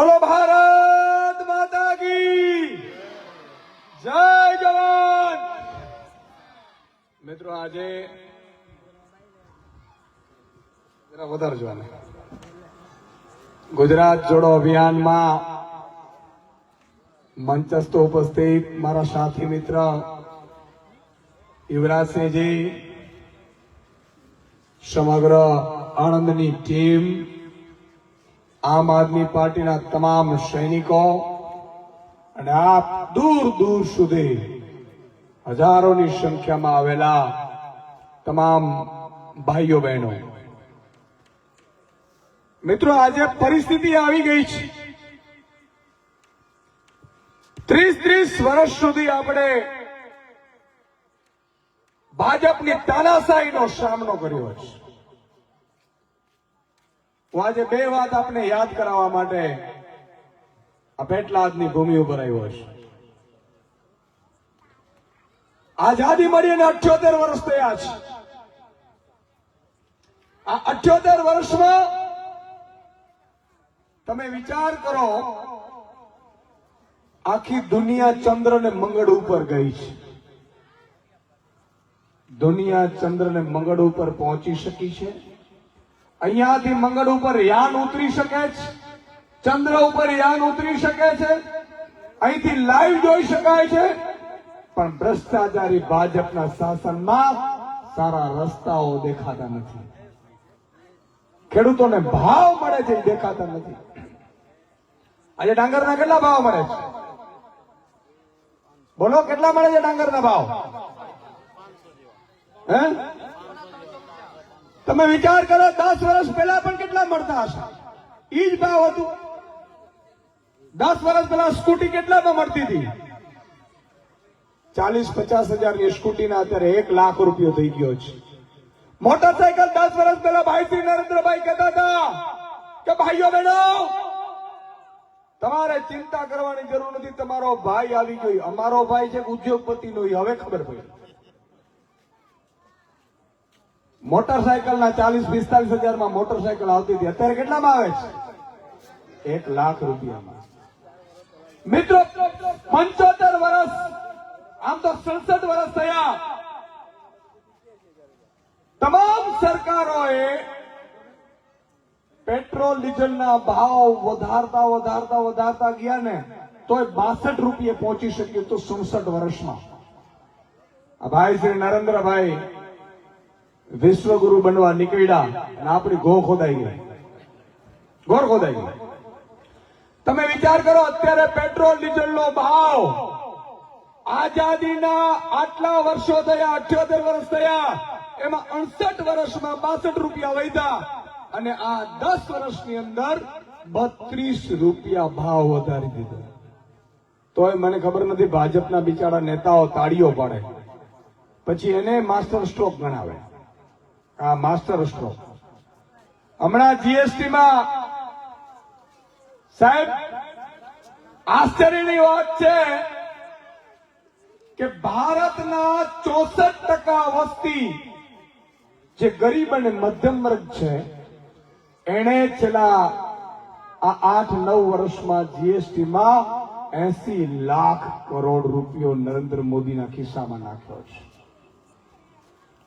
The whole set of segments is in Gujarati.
બોલો ભારત માતા કી જય જવાન। મિત્રો આજે જરા વધારે જોવાને ગુજરાત જોડો અભિયાનમાં મંચસ્થ ઉપસ્થિત મારા સાથી મિત્ર યુવરાજસિંહજી, સમગ્ર આણંદની ટીમ, આમ આદમી પાર્ટીના તમામ સૈનિકો અને આપ દૂર દૂર સુધી હજારોની સંખ્યામાં આવેલા તમામ ભાઈઓ બહેનો, મિત્રો આજે પરિસ્થિતિ આવી ગઈ છે। 30 વર્ષ સુધી આપણે ભાજપની તાનાશાહીનો સામનો કર્યો છે। હું આજે બે વાત આપને યાદ કરાવવા માટે આ પેટલાદની ભૂમિ ઉપર આવ્યો છે। આઝાદી મળીને 78 વર્ષ થયા છે। આ 78 વર્ષમાં તમે વિચાર કરો, આખી દુનિયા ચંદ્ર ને મંગળ ઉપર ગઈ છે। દુનિયા ચંદ્ર ને મંગળ ઉપર પહોંચી શકી છે। અહીંયાથી મંગળ ઉપર યાન ઉતરી શકે છે, ચંદ્ર ઉપર યાન ઉતરી શકે છે, અહીંથી લાઈવ જોઈ શકાય છે। પણ ભ્રષ્ટાચારી ભાજપના શાસનમાં સારા રસ્તાઓ દેખાતા નથી, ખેડૂતોને ભાવ મળે છે દેખાતા નથી। આજે ડાંગરના કેટલા ભાવ મળે છે? બોલો, કેટલા મળે છે ડાંગરના ભાવ? હે, તમે વિચાર કરો, 10 વર્ષ પહેલા પણ કેટલા મળતા હશે? ઈ જ ભાવ હતું। 10 વર્ષ પહેલા સ્કૂટી કેટલામાં મળતી હતી? 40-50 હજારની સ્કૂટીના અત્યારે 1 લાખ રૂપિયો થઈ ગયો છે। મોટરસાયકલ 10 વર્ષ પહેલા ભાઈ શ્રી નરેન્દ્રભાઈ કહેતા હતા કે ભાઈઓ બહેનો, તમારે ચિંતા કરવાની જરૂર નથી, તમારો ભાઈ આવી ગયો। અમારો ભાઈ છે ઉદ્યોગપતિ નો, હવે ખબર પડી। મોટરસાયકલના 40-45 હજારમાં મોટરસાયકલ આવતી હતી, અત્યારે કેટલામાં આવે છે? 1 લાખ રૂપિયામાં। મિત્રો 75 વર્ષ, આમ તો 67 વર્ષ થયા, તમામ સરકારોએ પેટ્રોલ ડીઝલના ભાવ વધારતા ગયા ને તોય 62 રૂપિયે પહોંચી શક્યું તો 67 વર્ષમાં। આ ભાઈ શ્રી નરેન્દ્રભાઈ વિશ્વગુરુ બનવા નીકળ્યા અને આપણી ગોળ ખોદાઈ ગઈ। તમે વિચાર કરો, અત્યારે પેટ્રોલ ડીઝલનો ભાવ આઝાદીના આટલા વર્ષો થયા, 78 વર્ષ થયા, એમાં 68 વર્ષમાં 62 રૂપિયા વધ્યા અને આ 10 વર્ષની અંદર 32 રૂપિયા ભાવ વધારી દીધો। તોય મને ખબર નથી, ભાજપના બિચારા નેતાઓ તાળીઓ પાડે, પછી એને માસ્ટર સ્ટ્રોક ગણાવે। આ માસ્ટર સ્ટ્રોક હમણાં જીએસટીમાં, સાહેબ આશ્ચર્યની વાત છે કે ભારતના 64% વસ્તી જે ગરીબ અને મધ્યમ વર્ગ છે, એને છેલ્લા આ 8-9 વર્ષમાં જીએસટીમાં 80 લાખ કરોડ રૂપિયો નરેન્દ્ર મોદીના ખિસ્સામાં નાખ્યો છે।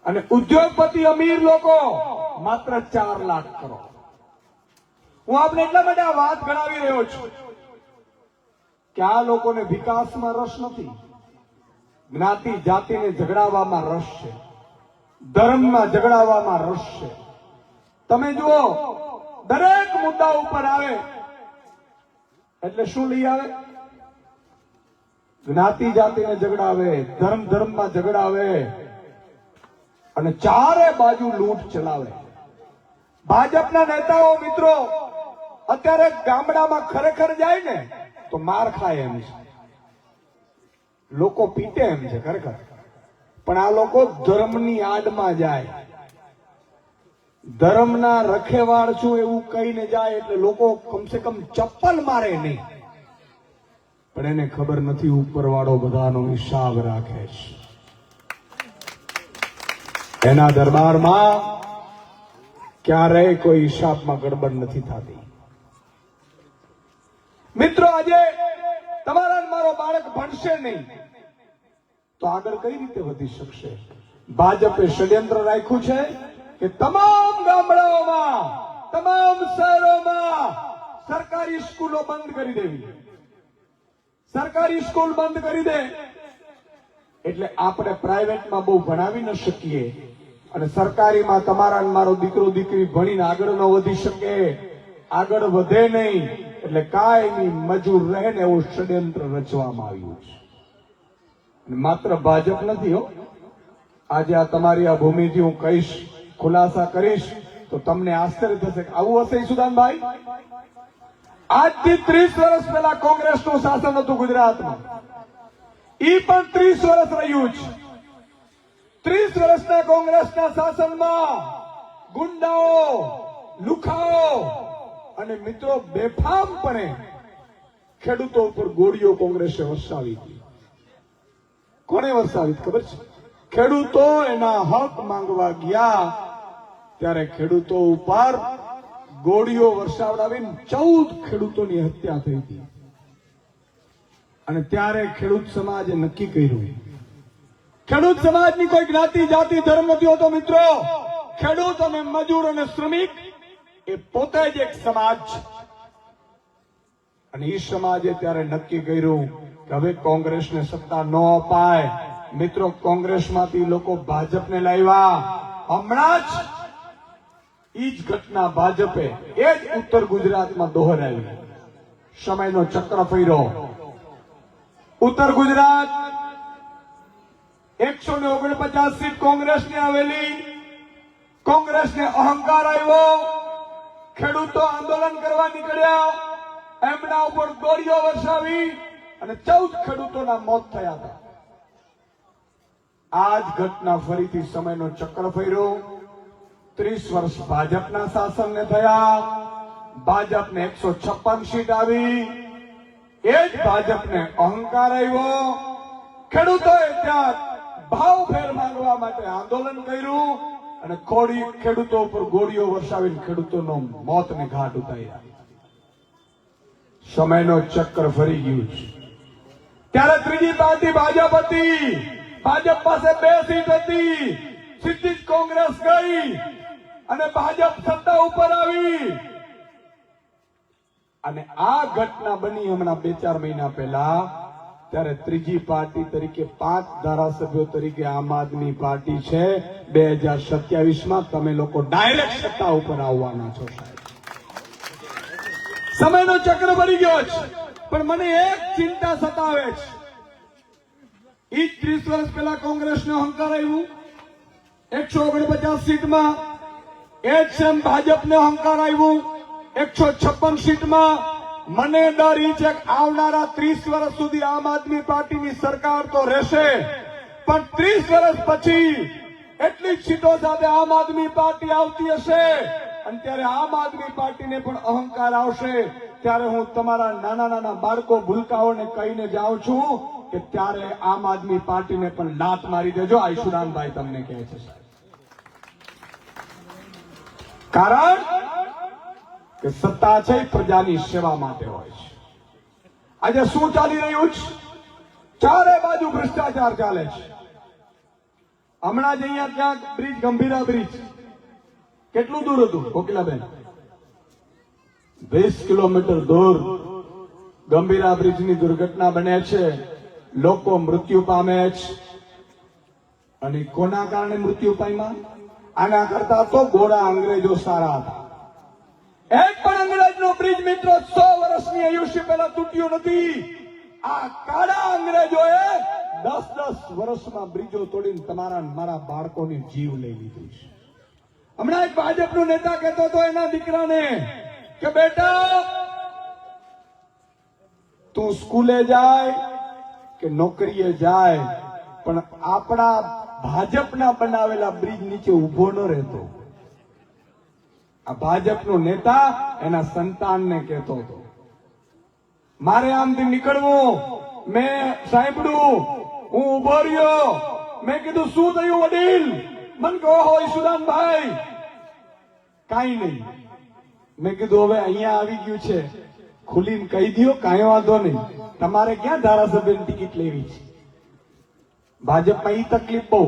અને ઉદ્યોગપતિ અમીર લોકો માત્ર 4 લાખ કરોડ। હું આપને એટલા માટે આ વાત ગણાવી રહ્યો છું કે આ લોકોને વિકાસમાં રસ નથી, જ્ઞાતિ જાતિને ઝઘડાવવામાં રસ છે, ધર્મમાં ઝઘડાવવામાં રસ છે। તમે જુઓ, દરેક મુદ્દા ઉપર આવે એટલે શું લઈ આવે? જ્ઞાતિ જાતિને ઝઘડાવે, ધર્મમાં ઝઘડાવે અને ચારે બાજુ લૂંટ ચલાવે। ભાજપના નેતાઓ મિત્રો અત્યારે ગામડામાં ખરેખર જાય ને તો માર ખાય એમ છે, લોકો પીટે એમ છે ખરેખર, પણ આ લોકો ધર્મની આડમાં જાય, ધર્મના રખેવાળ છું એવું કહીને જાય એટલે લોકો કમસે કમ ચપ્પલ મારે નહીં, પણ એને ખબર નથી ઉપરવાળો બધાનો હિસાબ રાખે છે। એના દરબારમાં ક્યારેય કોઈ હિસાબમાં ગડબડ નથી થતી। મિત્રો, આજે તમારા મારો બાળક ભણશે નહીં તો આગળ કઈ રીતે વધી શકશે? ભાજપે ષડયંત્ર રાખ્યું છે કે તમામ ગામડાઓમાં, તમામ શહેરોમાં સરકારી સ્કૂલો બંધ કરી દેવી. સરકારી સ્કૂલ બંધ કરી દે એટલે આપણે પ્રાઇવેટમાં બહુ ભણાવી ન શકીએ અને સરકારીમાં તમારા મારો દીકરો દીકરી ભણીને આગળ ન વધી શકે, આગળ વધે નહીં એટલે કાયમી મજૂર રહે ને એવું ષડયંત્ર રચવામાં આવ્યું છે. માત્ર ભાજપ નથી હો, આજે આ તમારી આ ભૂમિથી હું કહીશ, ખુલાસા કરીશ તો તમને આશ્ચર્ય થશે કે આવું હશે ઈસુદાનભાઈ? આજથી 30 વર્ષ પહેલા કોંગ્રેસનું શાસન હતું ગુજરાતમાં, ઈ પણ 30 વર્ષ રહ્યું છે. 30 વર્ષના કોંગ્રેસના શાસનમાં ગુંડાઓ, લુખાઓ અને મિત્રો બેફામપણે ખેડૂતો ઉપર ગોળીઓ કોંગ્રેસે વરસાવી હતી. કોને વરસાવી ખબર છે? ખેડૂતો એના હક માંગવા ગયા ત્યારે ખેડૂતો ઉપર ગોળીઓ વરસાવડાવીને 14 ખેડૂતોની હત્યા થઈ હતી. અને ત્યારે ખેડૂત સમાજે નક્કી કર્યું, ખેડૂત સમાજની કોઈ જ્ઞાતિ, જાતિ, ધર્મ નથી હોતો મિત્રો. ખેડૂત અને મજૂર અને શ્રમિક એ પોતે જ એક સમાજ છે. અને એ સમાજે ત્યારે નક્કી કર્યું કે હવે કોંગ્રેસને સત્તા ન અપાય. મિત્રો, કોંગ્રેસમાંથી લોકો ભાજપને લાવ્યા. હમણાં જ ઈ જ ઘટના ભાજપે એ જ ઉત્તર ગુજરાતમાં દોહરાવી. સમયનો ચક્ર ફર્યો. ઉત્તર ગુજરાત 149 સીટ કોંગ્રેસને આવેલી. કોંગ્રેસને અહંકાર આવ્યો, ખેડૂતો આંદોલન કરવા નીકળ્યા, એમના ઉપર ગોળીઓ વરસાવી અને 14 ખેડૂતોના મોત થયા હતા. આ જ ઘટના ફરીથી સમયનો ચક્ર ફર્યો. 30 વર્ષ ભાજપના શાસનને થયા. ભાજપને 156 સીટ આવી. એ જ ભાજપને અહંકાર આવ્યો. ખેડૂતોએ ત્યાં ભાવફેર માંગવા માટે આંદોલન કર્યું અને ખેડૂતો ઉપર ગોળીઓ વરસાવીને ખેડૂતોનો મોતને ઘાટ ઉતાર્યા. સમયનો ચક્ર ફરી ગયું છે. ત્યારે ત્રીજી પાર્ટી ભાજપ હતી. ભાજપ પાસે 2 સીટ હતી. સીધી જ કોંગ્રેસ ગઈ અને ભાજપ સત્તા ઉપર આવી. અને આ ઘટના બની હમણાં 2-4 મહિના પહેલા. ત્યારે ત્રીજી પાર્ટી તરીકે 5 ધારાસભ્યો તરીકે આમ આદમી પાર્ટી છે. 2027માં તમે લોકો ડાયરેક્ટ સત્તા ઉપર આવવાના છો સાહેબ. સમયનો ચક્ર ભરી ગયો છે, પણ મને એક ચિંતા સતાવે છે. ઈ 30 વર્ષ પહેલા કોંગ્રેસનો અહંકાર આવ્યું 149 સીટમાં. એ જ સેમ ભાજપને અહંકાર આવ્યું 156 સીટમાં. મને ડર ઈ છે કે આવનારા 30 વર્ષ સુધી આમ આદમી પાર્ટીની સરકાર તો રહેશે, પણ 30 વર્ષ પછી એટલી જ સીટો સાથે આમ આદમી પાર્ટી આવતી હશે અને ત્યારે આમ આદમી પાર્ટીને પણ અહંકાર આવશે. ત્યારે હું તમારા નાના નાના બાળકો, ભૂલકાઓને કહીને જાઉં છું કે ત્યારે આમ આદમી પાર્ટીને પણ લાત મારી દેજો. આયુષરામભાઈ તમને કહે છે કારણ કે સત્તા છે પ્રજાની સેવા માટે હોય છે. આજે શું ચાલી રહ્યું છે? ચારે બાજુ ભ્રષ્ટાચાર ચાલે છે. હમણાં જ અહીંયા ક્યાંક બ્રિજ, ગંભીરા બ્રિજ કેટલું દૂર હતું કોકિલાબેન? 20 કિલોમીટર દૂર ગંભીરા બ્રિજની દુર્ઘટના બને છે. લોકો મૃત્યુ પામે છે. અને કોના કારણે મૃત્યુ પામ્યા? આના કરતા તો ગોળા અંગ્રેજો સારા હતા. એક પણ અંગ્રેજનો બ્રિજ મિત્રો 100 વર્ષની આયુષ્ય પહેલા તૂટ્યો નથી. આ કાળા અંગ્રેજોએ 10-10 વર્ષમાં બ્રિજો તોડીને તમારા મારા બાળકોને જીવ લઈ લીધું છે. હમણાં એક ભાજપનો નેતા કહેતો હતો એના દીકરાને કે બેટા તું સ્કૂલે જાય કે નોકરીએ જાય, પણ આપણા ભાજપના બનાવેલા બ્રિજ નીચે ઉભો ન રહેતો. આ ભાજપનો નેતા એના સંતાનને કહેતો હતો મારે આમથી નીકળવું. મેં સાંભળ્યું, હું ઉભો રહ્યો. મેં કીધું શું થયું વડીલ? મને કહો હોય સુદાનભાઈ કાંઈ નહીં. મેં કીધું હવે અહીંયા આવી ગયું છે, ખુલીને કહી દો, કાંઈ વાંધો નહીં. તમારે ક્યાં ધારાસભ્યની ટિકિટ લેવી છે? ભાજપમાં ઈ તકલીફ બહુ.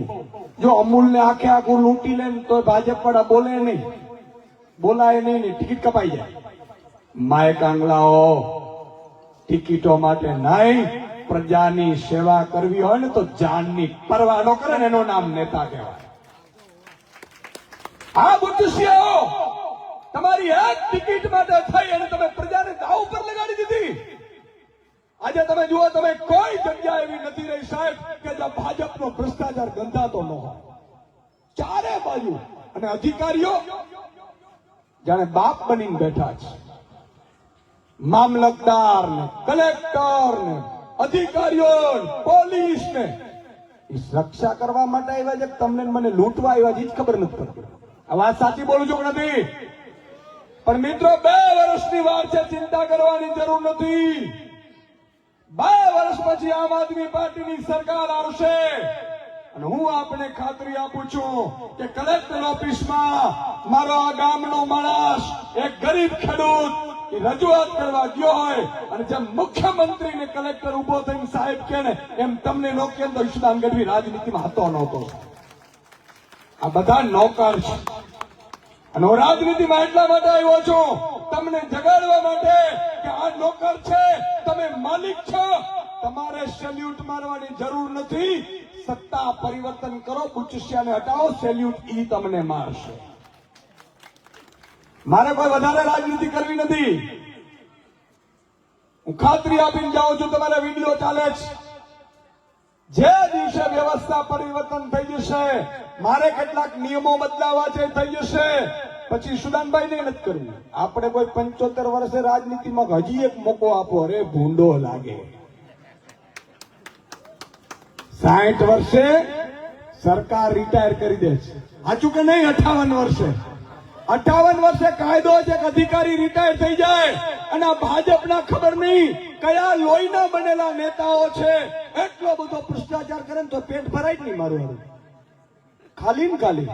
જો અમૂલને આખે આખું લૂંટી લે ને તો ભાજપ વાળા બોલે નહીં, બોલાય નહીં ને ટિકિટ કપાઈ જાય. માય કાંગલાઓ, ટિકિટો માટે નહીં, પ્રજાની સેવા કરવી હોય ને તો જાનની પરવા ન કરે ને એનું નામ નેતા કહેવાય. આ બુદ્ધિશીઓ તમારી એક ટિકિટ માટે થઈ અને તમે પ્રજાને દાવ ઉપર લગાડી દીધી. આજે તમે જુઓ, તમે કોઈ જગ્યા એવી નથી રહી સાહેબ કે જ્યાં ભાજપનો ભ્રષ્ટાચાર ગંધાતો ન હોય. ચારે બાજુ અને અધિકારીઓ જાણે બાપ બનીને બેઠા છે. મામલતદાર ને, કલેક્ટર ને, અધિકારીઓ, પોલીસ ને રક્ષા કરવા માટે આવ્યા છે, તમને મને લૂંટવા આવ્યા છે, જ ખબર નથી પડતી. આ વાત સાચી બોલું છું કે નથી? પણ મિત્રો, 2 વર્ષની વાર છે, ચિંતા કરવાની જરૂર નથી. 2 વર્ષ પછી આમ આદમી પાર્ટીની સરકાર આવશે અને હું આપને ખાતરી આપું છું કે કલેક્ટર ઓફિસમાં મારો આ ગામનો માણસ, એક ગરીબ ખેડૂત રજૂઆત કરવા ગયો હોય અને જેમ મુખ્યમંત્રીને કલેક્ટર ઉભો થઈને સાહેબ કે ને એમ તમને નો કે તો ઈશુદાન ગઢવી રાજનીતિમાં હતો નહોતો. આ બધા નોકર છે અને હું રાજનીતિમાં એટલા માટે આવ્યો છું તમને જગાડવા માટે કે આ નોકર છે, તમે માલિક છો. તમારે સેલ્યુટ મારવાની જરૂર નથી. સત્તા પરિવર્તન કરો, બુચસિયાને હટાવો, સેલ્યુટ ઈ તમને મારશે. મારે કોઈ વધારે રાજનીતિ કરવી નથી. હું ખાતરી આપીને જાઉં છું, તમારા વિડીયો ચાલે છે. જે દિવસે વ્યવસ્થા પરિવર્તન થઈ જશે, મારે કેટલાક નિયમો બદલાવા છે, થઈ જશે. પછી સુદાનભાઈને નથી કરવું. આપણે કોઈ 75 વર્ષે રાજનીતિમાં હજી એક મોકો આપો, અરે ભૂંડો લાગે. 60 વર્ષે સરકાર રિટાયર કરી દે છે, સાચું કે નહીં? 58 વર્ષે 58 વર્ષે કાયદો છે કે અધિકારી રિટાયર થઈ જાય. અને આ ભાજપના ખબર નહીં કયા લોહીના બનેલા નેતાઓ છે, એટલો બધો ભ્રષ્ટાચાર કરે ને તો પેટ ભરાય જ નહીં મારું. ખાલી ને ખાલી.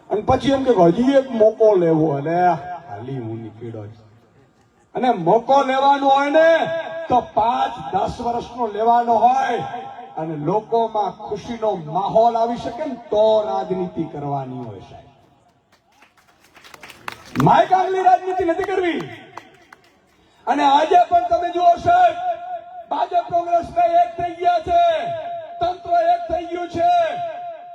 અને પછી એમ કે હજી એક મોકો લેવો, અને ખાલી હું નીકળ્યો છું. અને મોકો લેવાનો હોય ને તો 5-10 વર્ષનો લેવાનો હોય અને લોકોમાં ખુશીનો માહોલ આવી શકે ને તો રાજનીતિ કરવાની હોય સાહેબ. માય કાંગલી રાજનીતિ નથી કરવી. અને આજે પણ તમે જુઓ સાહેબ, ભાજપ કોંગ્રેસ એક થઈ ગયા છે, તંત્ર એક થઈ ગયું છે.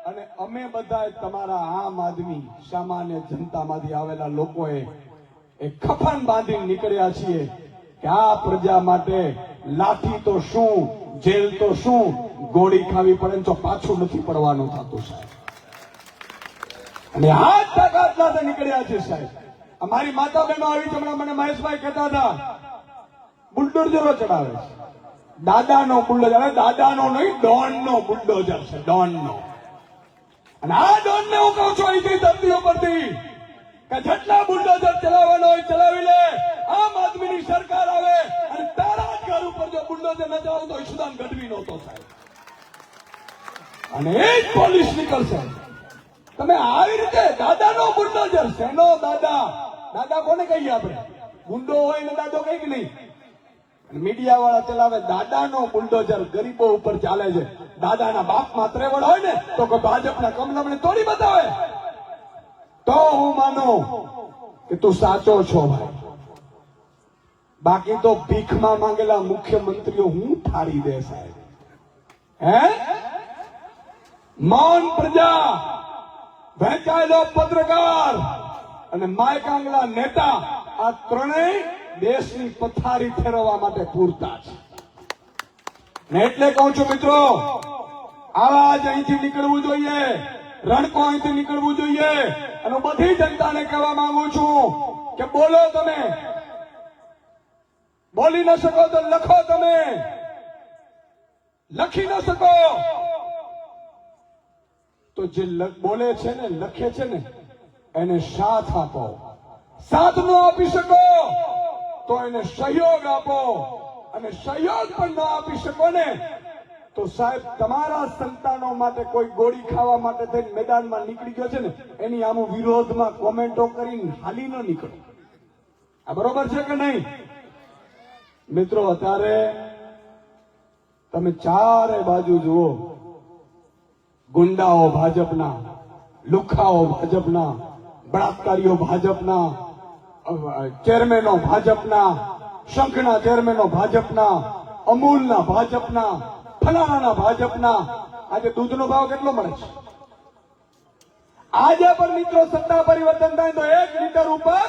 અને અમે બધા તમારા આમ આદમી સામાન્ય જનતામાંથી આવેલા લોકોએ એક કફન બાંધીને નીકળ્યા છીએ કે આ પ્રજા માટે લાઠી તો શું, જેલ તો શું, ગોળી ખાવી પડે તો પાછું નથી પડવાનું થતું સાહેબ. અને હાથ તાકાત સાથે નીકળ્યા છે સાહેબ. અમારી માતા બહેનો આવી છે, હમણાં મને મહેશભાઈ કહેતા હતા, બુલડોઝરો ચડાવે છે. દાદાનો બુલડોઝર, દાદાનો નહીં, ડોનનો બુલડોઝર છે, ડોનનો. અને આ ડોનને હું કહું છું અહીંથી ધરતીઓ પરથી કે જેટલા બુલડોઝર ચલાવવાનો હોય ચલાવી લે. આમ આદમીની સરકાર આવે અને તારા જ ઘર ઉપર જો બુલડોઝર ન ચલાવો તો ઈશુદાન ગઢવી નહોતો સાહેબ. અને એ જ પોલીસ નીકળશે. તમે આવી રીતે દાદાનો બુલડોઝર, શેનો દાદા? દાદા કોને કહીએ આપણે? ગુંડો હોય ને દાદો કઈ કે નહીં. મીડિયા વાળા ચલાવે દાદાનો બુલડોઝર, ગરીબો ઉપર ચાલે છે. દાદાના બાપમાં ત્રેવડ હોય ને તો કોઈ ભાજપના કમલમને તોડી બતાવે તો હું માનું કે તું સાચો છો ભાઈ. બાકી તો ભીખમાં માંગેલા મુખ્યમંત્રીઓ હું ઠારી દે સાહેબ. હે મૌન પ્રજા, વહેંચાયેલો પત્રકાર અને માય કાંગલા નેતા, આ ત્રણેય દેશની પથારી ફેરવવા માટે પૂરતા છે. ને એટલે કહું છું મિત્રો, આવાજ અહીંથી નીકળવું જોઈએ, રણકો અહીંથી નીકળવું જોઈએ. અને હું બધી જનતાને કહેવા માંગુ છું કે બોલો, તમે બોલી ન શકો તો લખો. તમે લખી ન શકો તો જે બોલે છે ને, લખે છે ને, એને સાથ આપો. સાથ ન આપી શકો તો એને સહયોગ આપો. અને સહયોગ પણ ન આપી શકો ને તો સાહેબ તમારા સંતાનો માટે કોઈ ગોળી ખાવા માટે થઈને મેદાનમાં નીકળી ગયો છે ને, એની આમ વિરોધમાં કોમેન્ટો કરીને હાલી ન નીકળો. આ બરોબર છે કે નહીં? મિત્રો અત્યારે તમે ચારે બાજુ જુઓ, ગુંડાઓ ભાજપના, લુખાઓ ભાજપના, બળાત્કારીઓ ભાજપના, ચેરમેનો ભાજપના, શંખના ચેરમેનો ભાજપના, અમૂલના ભાજપના, ફલાણાના ભાજપના. આજે દૂધનો ભાવ કેટલો મળે છે? આજે પણ મિત્રો સત્તા પરિવર્તન થાય તો 1 લીટર ઉપર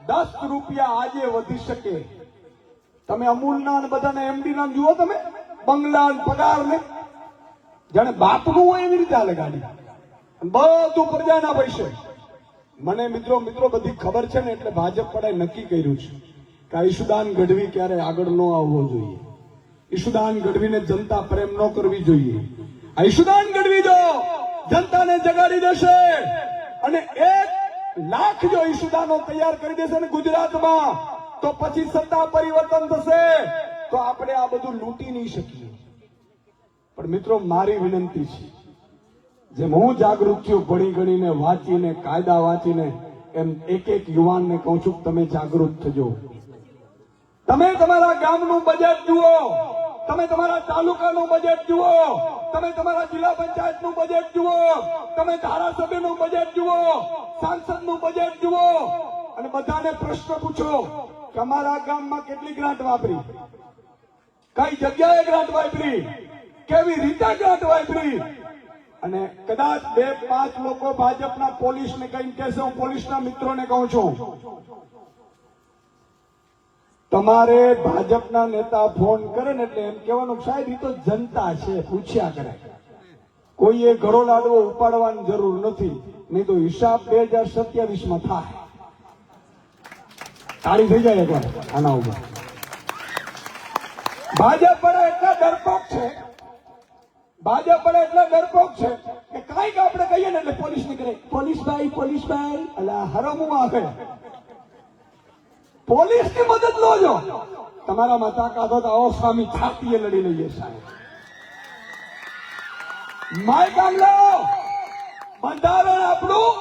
10 રૂપિયા આજે વધી શકે. તમે અમૂલના અને બધાના એમડી ના જુઓ, તમે બંગલા પગાર ને જાણે બાપનું હોય એવી રીતે હાલે ગાડી, બધું પ્રજાના પૈસે. મને મિત્રો બધી ખબર છે ને, એટલે ભાજપ પડાએ નક્કી કર્યું છે કે આ ઈશુદાન ગઢવી ક્યારે આગળ ન આવવો જોઈએ. ઈશુદાન ગઢવીને જનતા પ્રેમ ન કરવી જોઈએ. આ ઈશુદાન ગઢવી જો જનતાને જગાડી દેશે અને 1 લાખ જો ઈશુદાનો તૈયાર કરી દેશે ને ગુજરાતમાં, તો પછી સત્તા પરિવર્તન થશે. તો આપણે આ બધું લૂંટી નહીં શકીએ. પણ મિત્રો મારી વિનંતી છે, જેમ હું જાગૃત છું ભણી ગણીને વાંચીને કાયદા વાંચીને, એમ એક યુવાનને કહું છું કે તમે જાગૃત થજો. તમે તમારા ગામનું બજેટ જુઓ, તમે તમારા તાલુકાનું બજેટ જુઓ, તમે તમારા જિલ્લા પંચાયતનું બજેટ જુઓ, તમે ધારાસભ્યનું બજેટ જુઓ, સાંસદનું બજેટ જુઓ અને બધાને પ્રશ્ન પૂછો કે અમારા ગામમાં કેટલી ગ્રાન્ટ વાપરી, કઈ જગ્યાએ ગ્રાન્ટ વાપરી, કેવી રીતે ગ્રાન્ટ વાપરી. અને કદાચ 2-5 લોકો ભાજપના પોલીસને કઈ કહેશે, હું પોલીસના મિત્રોને કહું છું, તમારે ભાજપના નેતા ફોન કરે ને એટલે એમ કહેવાનું સાહેબ એ તો જનતા છે, પૂછ્યા કરે. કોઈએ ઘરો લાડવો ઉપાડવાની જરૂર નથી, નહીં તો હિસાબ 2027માં થાય. તાળી થઈ જાય એકવાર આના ઉપર. ભાજપ પણ એટલા ડરપોક છે, ભાજપ પણ એટલા ડરપોક છે કે કાંઈક આપણે કહીએ ને એટલે પોલીસ નીકળે, પોલીસભાઈ અલા હરમું આવે. પોલીસની મદદ લો છો, તમારામાં તાકાત હોય તો આવો સ્વામી છાતીએ લડી લઈએ સાહેબ. માય કાંગલો બંધારણ આપણું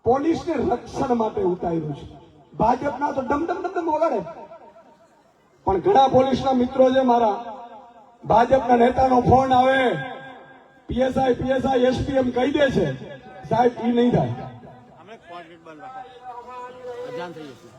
પોલીસને રક્ષણ માટે ઉતાર્યું છે. ભાજપના તો ડમ વગાડે, પણ ઘણા પોલીસના મિત્રો છે મારા, ભાજપના નેતાનો ફોન આવે, પીએસઆઈ એસપીએમ કહી દે છે, સાહેબ એ નહીં થાય. અજાન થઈ જશે.